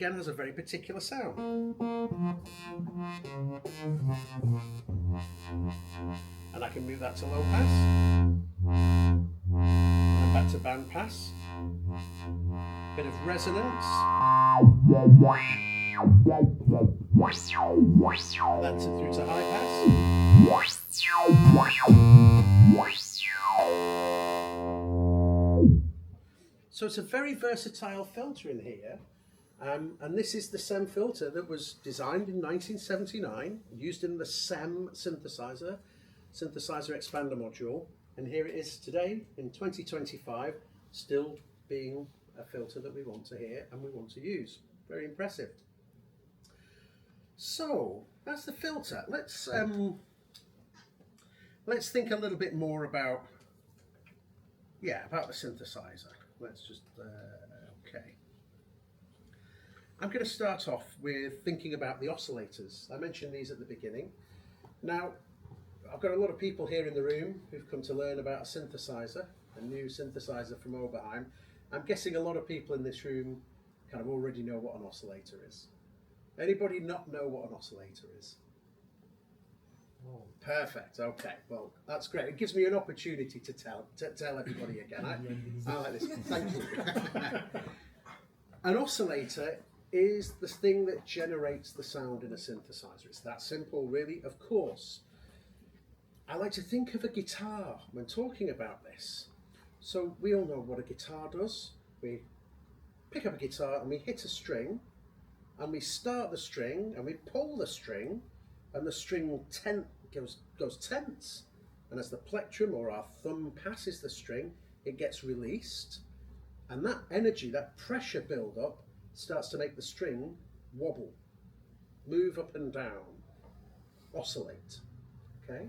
again has a very particular sound. And I can move that to low pass. And back to band pass. Bit of resonance. That's it through to high pass. So it's a very versatile filter in here. And this is the SEM filter that was designed in 1979, used in the SEM synthesizer expander module. And here it is today in 2025, still being a filter that we want to hear and we want to use. Very impressive. So that's the filter. Let's think a little bit more about the synthesizer. Let's just okay. I'm going to start off with thinking about the oscillators. I mentioned these at the beginning. Now, I've got a lot of people here in the room who've come to learn about a synthesizer, a new synthesizer from Oberheim. I'm guessing a lot of people in this room kind of already know what an oscillator is. Anybody not know what an oscillator is? Oh, perfect. Okay. Well, that's great. It gives me an opportunity to tell everybody again. I like this. Thank you. An oscillator is the thing that generates the sound in a synthesizer. It's that simple, really. Of course, I like to think of a guitar when talking about this. So we all know what a guitar does. We pick up a guitar and we hit a string, and we start the string and we pull the string, and the string goes tense. And as the plectrum or our thumb passes the string, it gets released. And that energy, that pressure build-up, starts to make the string wobble, move up and down, oscillate. Okay?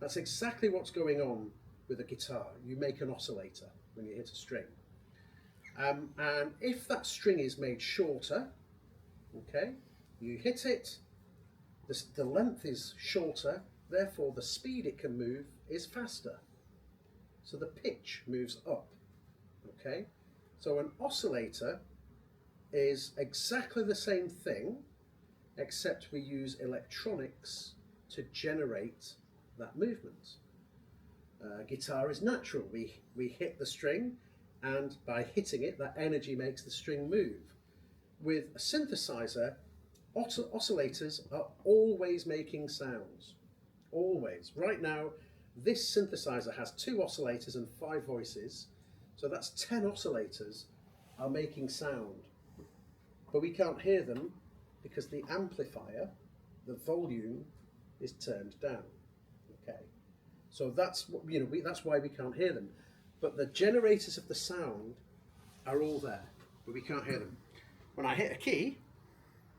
That's exactly what's going on with a guitar. You make an oscillator when you hit a string. And if that string is made shorter, okay, you hit it, the length is shorter, therefore the speed it can move is faster. So the pitch moves up. Okay, so an oscillator is exactly the same thing, except we use electronics to generate that movement. Guitar is natural. We hit the string, and by hitting it, that energy makes the string move. With a synthesizer, oscillators are always making sounds. Always. Right now, this synthesizer has 2 oscillators and 5 voices. So that's 10 oscillators are making sound, but we can't hear them because the amplifier, the volume, is turned down. Okay, so that's what, that's why we can't hear them. But the generators of the sound are all there, but we can't hear them. When I hit a key,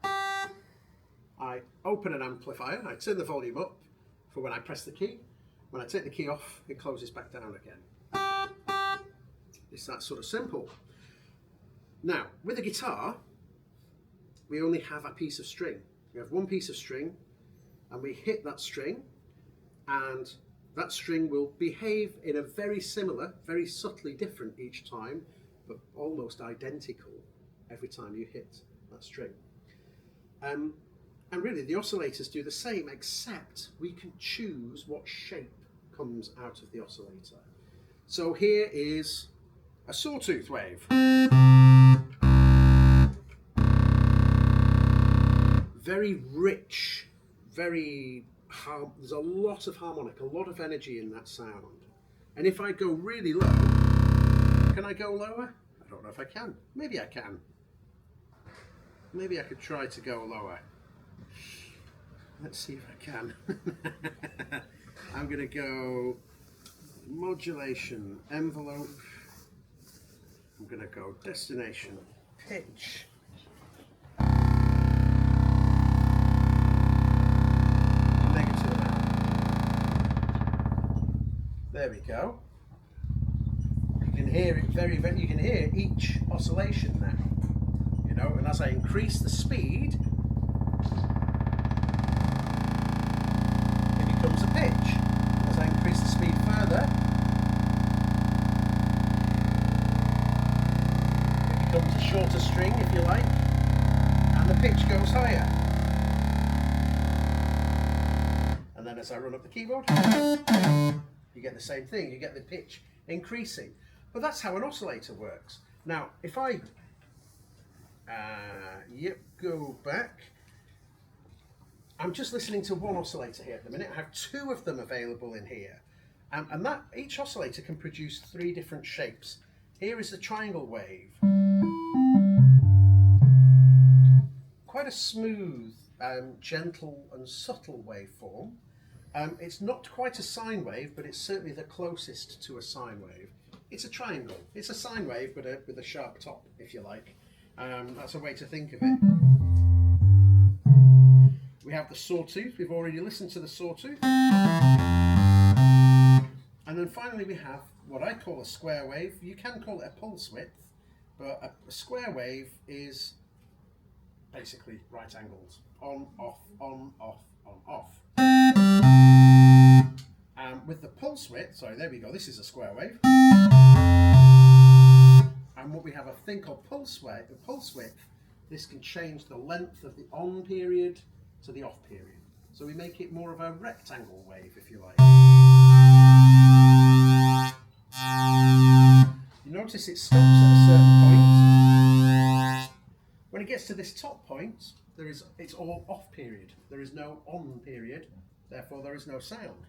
I open an amplifier. I turn the volume up for when I press the key. When I take the key off, it closes back down again. It's that sort of simple. Now, with a guitar, we only have a piece of string. We have one piece of string, and we hit that string, and that string will behave in a very similar, very subtly different each time, but almost identical every time you hit that string. And really, the oscillators do the same, except we can choose what shape comes out of the oscillator. So here is a sawtooth wave. Very rich, there's a lot of harmonic, a lot of energy in that sound. And if I go really low, can I go lower? I don't know if I can. Maybe I can. Maybe I could try to go lower. Let's see if I can. I'm going to go modulation, envelope. I'm going to go destination, pitch. Negative amount. There we go. You can hear it you can hear each oscillation now. And as I increase the speed, it becomes a pitch. As I increase the speed further, it becomes a shorter string, if you like. pitch goes higher. And then as I run up the keyboard, you get the same thing, you get the pitch increasing. But that's how an oscillator works. Now, if I go back, I'm just listening to one oscillator here at the minute. I have two of them available in here. And that each oscillator can produce three different shapes. Here is the triangle wave. Quite a smooth, gentle and subtle waveform. It's not quite a sine wave, but it's certainly the closest to a sine wave. It's a triangle. It's a sine wave, but with a sharp top, if you like. That's a way to think of it. We have the sawtooth. We've already listened to the sawtooth. And then finally we have what I call a square wave. You can call it a pulse width, but a square wave is basically right angles. On, off, on, off, on, off. With the pulse width, sorry, there we go, this is a square wave. And what we have a thing called pulse width, this can change the length of the on period to the off period. So we make it more of a rectangle wave, if you like. You notice it stops at a certain point. When it gets to this top point, it's all off period. There is no on period, therefore there is no sound.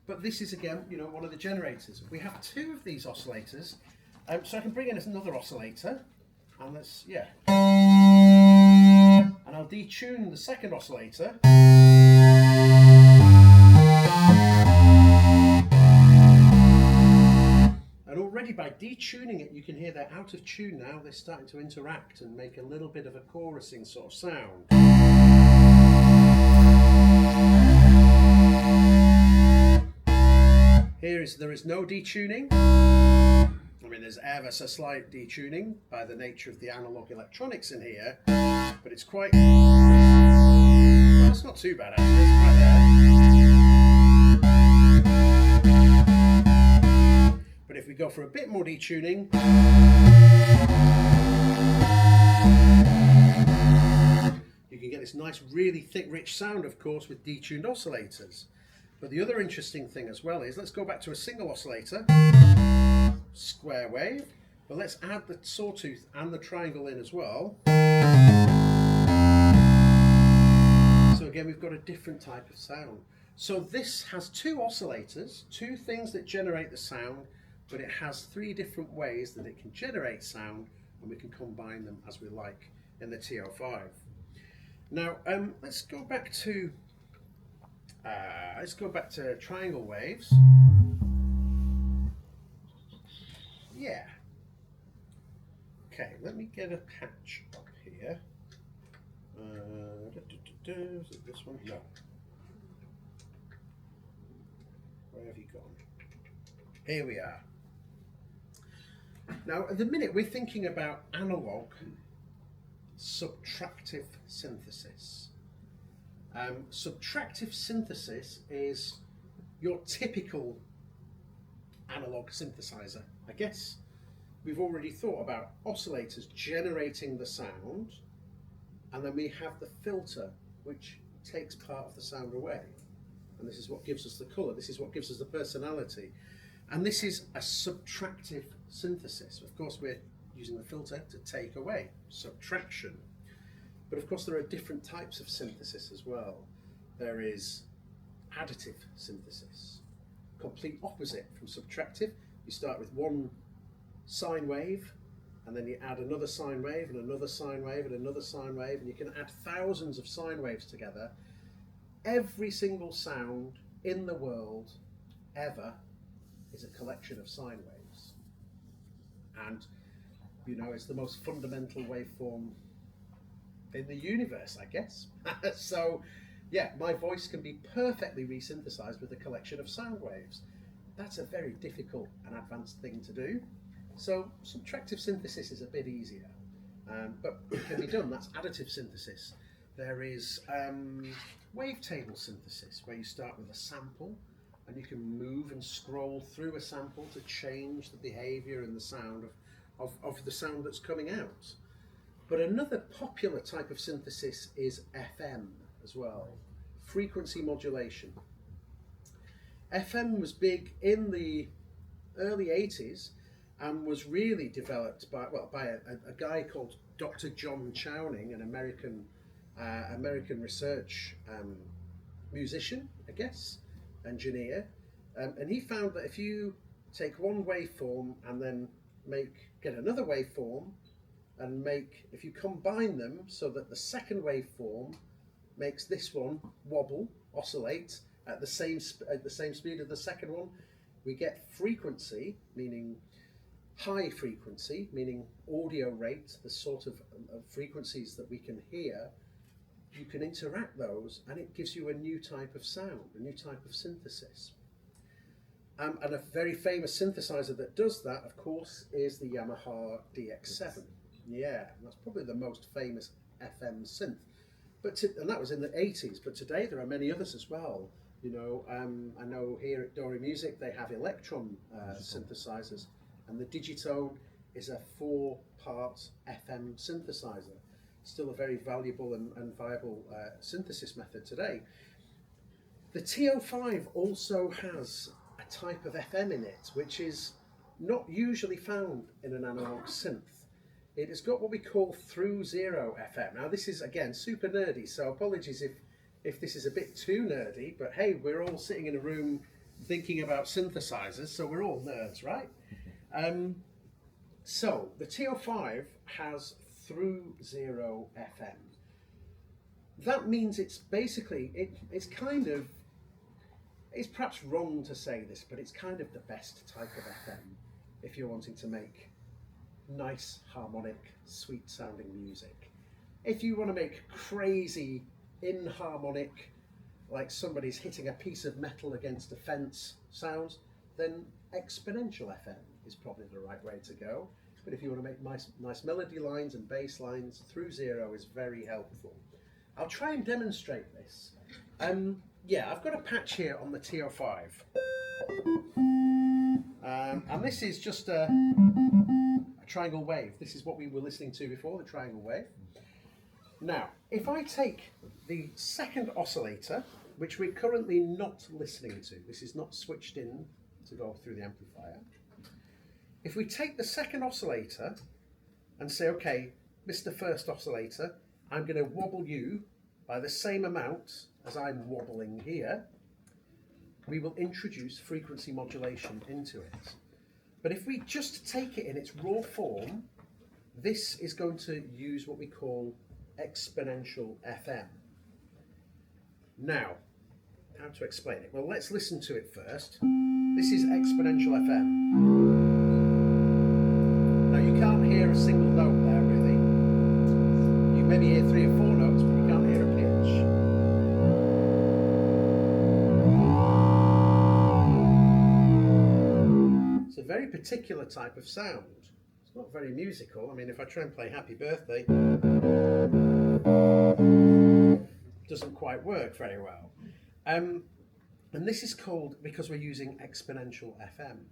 But this is again, one of the generators. We have two of these oscillators, so I can bring in another oscillator, and and I'll detune the second oscillator. And already by detuning it, you can hear they're out of tune now. They're starting to interact and make a little bit of a chorusing sort of sound. There is no detuning. I mean, there's ever so slight detuning by the nature of the analog electronics in here, but it's quite, well, it's not too bad actually, it's quite there. But if we go for a bit more detuning, you can get this nice, really thick, rich sound, of course, with detuned oscillators. But the other interesting thing as well is, let's go back to a single oscillator, square wave, but let's add the sawtooth and the triangle in as well. So again, we've got a different type of sound. So this has two oscillators, two things that generate the sound, but it has three different ways that it can generate sound, and we can combine them as we like in the TO5. Now, let's go back to triangle waves. Yeah. Okay, let me get a patch up here. Is it this one? No. Where have you gone? Here we are. Now, at the minute, we're thinking about analog subtractive synthesis. Subtractive synthesis is your typical analog synthesizer. I guess we've already thought about oscillators generating the sound, and then we have the filter which takes part of the sound away. And this is what gives us the colour, this is what gives us the personality. And this is a subtractive synthesis. Of course, we're using the filter to take away, subtraction. But of course there are different types of synthesis as well. There is additive synthesis, complete opposite from subtractive. You start with one sine wave, and then you add another sine wave and another sine wave and another sine wave, and you can add thousands of sine waves together. Every single sound in the world ever is a collection of sine waves. And it's the most fundamental waveform in the universe, I guess. So yeah, my voice can be perfectly resynthesized with a collection of sound waves. That's a very difficult and advanced thing to do. So subtractive synthesis is a bit easier, but it can be done. That's additive synthesis. There is wavetable synthesis, where you start with a sample and you can move and scroll through a sample to change the behavior and the sound of the sound that's coming out. But another popular type of synthesis is FM as well, frequency modulation. FM was big in the early 80s and was really developed by a guy called Dr. John Chowning, an American research musician, I guess, engineer, and he found that if you take one waveform and then get another waveform and if you combine them so that the second waveform makes this one wobble, oscillate at the same speed of the second one, we get frequency, meaning high frequency, meaning audio rate, the sort of frequencies that we can hear. You can interact those and it gives you a new type of sound, a new type of synthesis. And a very famous synthesizer that does that, of course, is the Yamaha DX7. Yeah, that's probably the most famous FM synth. And that was in the 80s, but today there are many others as well. You know, I know here at Doremusic they have Electron synthesizers, and the Digitone is a 4-part FM synthesizer. Still a very valuable and viable synthesis method today. The TO5 also has a type of FM in it, which is not usually found in an analog synth. It has got what we call through zero FM. Now this is, again, super nerdy, so apologies if this is a bit too nerdy, but hey, we're all sitting in a room thinking about synthesizers, so we're all nerds, right? So the TO5 has through zero FM. That means it's basically, it's perhaps wrong to say this, but it's kind of the best type of FM if you're wanting to make nice, harmonic, sweet sounding music. If you want to make crazy, inharmonic, like somebody's hitting a piece of metal against a fence sounds, then exponential FM is probably the right way to go. But if you want to make nice melody lines and bass lines, through zero is very helpful. I'll try and demonstrate this. Yeah, I've got a patch here on the TO5. And this is just a triangle wave. This is what we were listening to before, the triangle wave. Now, if I take the second oscillator, which we're currently not listening to, this is not switched in to go through the amplifier. If we take the second oscillator and say, okay, Mr. First Oscillator, I'm going to wobble you by the same amount as I'm wobbling here, we will introduce frequency modulation into it. But if we just take it in its raw form, this is going to use what we call exponential FM. Now, how to explain it? Well, let's listen to it first. This is exponential FM. Now, you can't hear a single note there, really. You maybe hear 3 or 4 notes, but you can't hear a pitch. It's a very particular type of sound. It's not very musical. I mean, if I try and play Happy Birthday, it doesn't quite work very well. And this is called, because we're using exponential FM.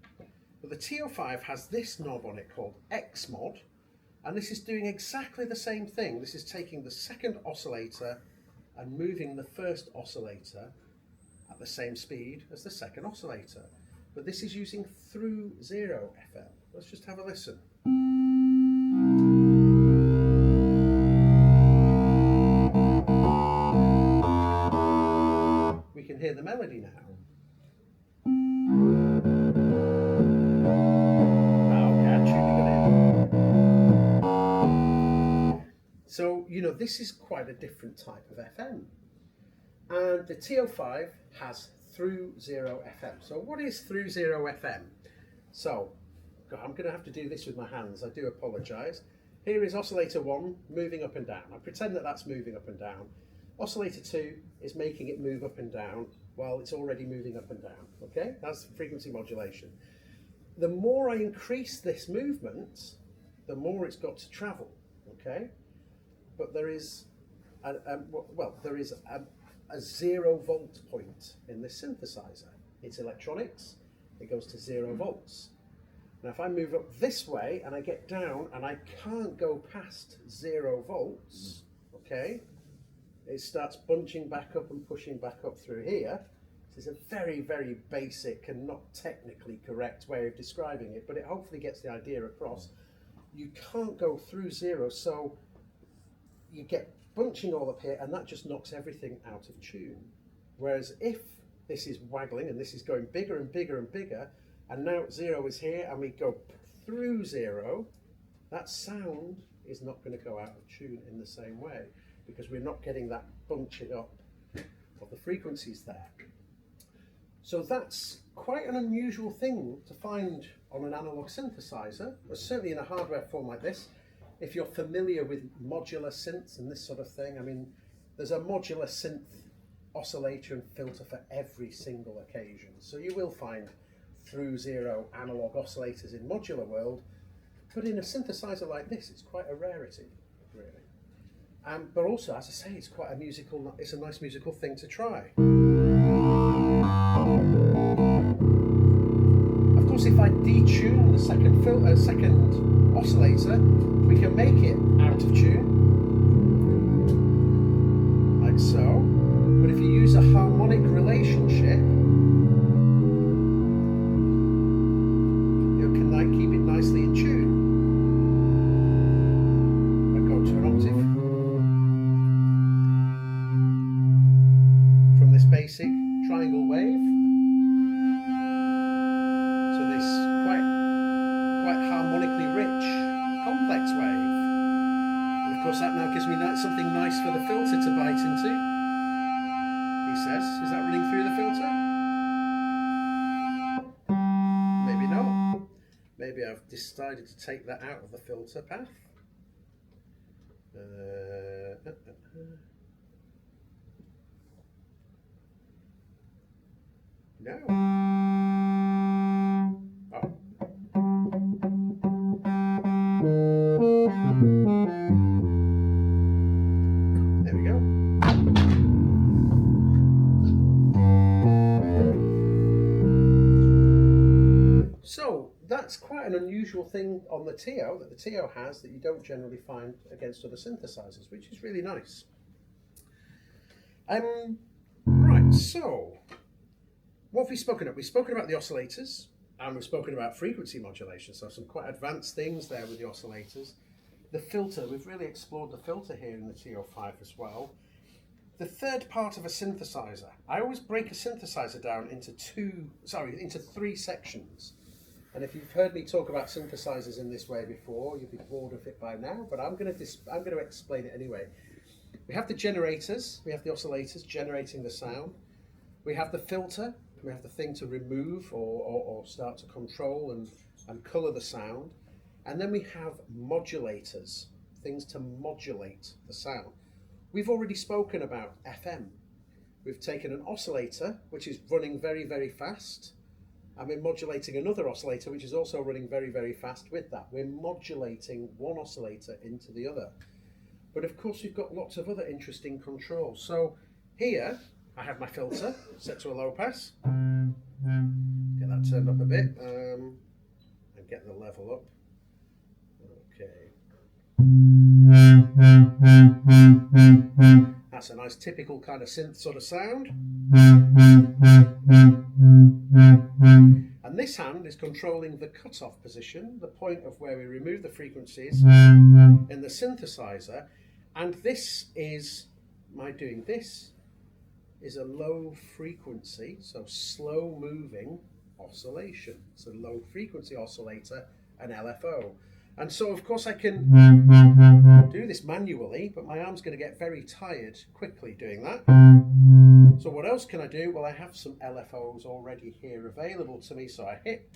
But the TO5 has this knob on it called X mod, and this is doing exactly the same thing. This is taking the second oscillator and moving the first oscillator at the same speed as the second oscillator. But this is using through zero FM. Let's just have a listen. We can hear the melody now. So, you know, this is quite a different type of FM. And the TO5 has through zero FM. So what is through zero FM? So, I'm going to have to do this with my hands. I do apologise. Here is oscillator 1 moving up and down. I pretend that that's moving up and down. Oscillator 2 is making it move up and down while it's already moving up and down. Okay, that's frequency modulation. The more I increase this movement, the more it's got to travel. Okay, but there is a 0 volt point in this synthesizer. It's electronics. It goes to 0 volts. Now if I move up this way and I get down and I can't go past 0 volts, okay, it starts bunching back up and pushing back up through here. This is a very, very basic and not technically correct way of describing it, but it hopefully gets the idea across. You can't go through 0, so you get bunching all up here, and that just knocks everything out of tune. Whereas if this is waggling and this is going bigger and bigger and bigger, and now 0 is here and we go through 0, that sound is not going to go out of tune in the same way, because we're not getting that bunching up of the frequencies there. So that's quite an unusual thing to find on an analog synthesizer, or certainly in a hardware form like this. If you're familiar with modular synths and this sort of thing, I mean, there's a modular synth oscillator and filter for every single occasion. So you will find through 0 analog oscillators in modular world, but in a synthesizer like this, it's quite a rarity, really. But also, as I say, it's quite a musical, it's a nice musical thing to try. Of course, if I detune the second oscillator, we can make it out of tune, like so. But if you use a harmonic relationship, you can like keep it nicely in tune. I go to an octave from this basic triangle wave to this quite harmonically rich complex wave. And of course that now gives me something nice for the filter to bite into, he says. Is that running through the filter? Maybe not. Maybe I've decided to take that out of the filter path. No. Oh. There we go. So that's quite an unusual thing on the TO that the TO has that you don't generally find against other synthesizers, which is really nice. Right, so what have we spoken about? We've spoken about the oscillators, and we've spoken about frequency modulation, so some quite advanced things there with the oscillators. The filter, we've really explored the filter here in the TO5 as well. The third part of a synthesizer. I always break a synthesizer down into three sections. And if you've heard me talk about synthesizers in this way before, you'll be bored of it by now, but I'm going to explain it anyway. We have the generators, we have the oscillators generating the sound. We have the filter, we have the thing to remove or start to control and colour the sound. And then we have modulators, things to modulate the sound. We've already spoken about FM. We've taken an oscillator, which is running very, very fast, and we're modulating another oscillator, which is also running very, very fast with that. We're modulating one oscillator into the other. But of course, we've got lots of other interesting controls. So here, I have my filter set to a low pass. Get that turned up a bit and get the level up. Okay. That's a nice typical kind of synth sort of sound. And this hand is controlling the cutoff position, the point of where we remove the frequencies in the synthesizer. And this is, my doing this, is a low frequency, so slow moving oscillation. It's a low frequency oscillator, an LFO. And so of course I can do this manually, but my arm's going to get very tired quickly doing that. So what else can I do? Well, I have some LFOs already here available to me. So I hit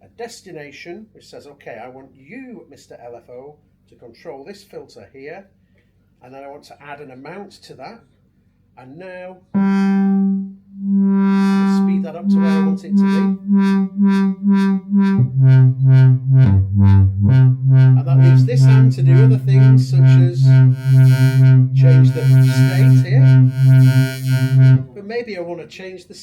a destination which says, okay, I want you, Mr. LFO, to control this filter here. And then I want to add an amount to that. And now, speed that up to where I want it to be. And that leaves this hand to do other things, such as change the state here. But maybe I want to change the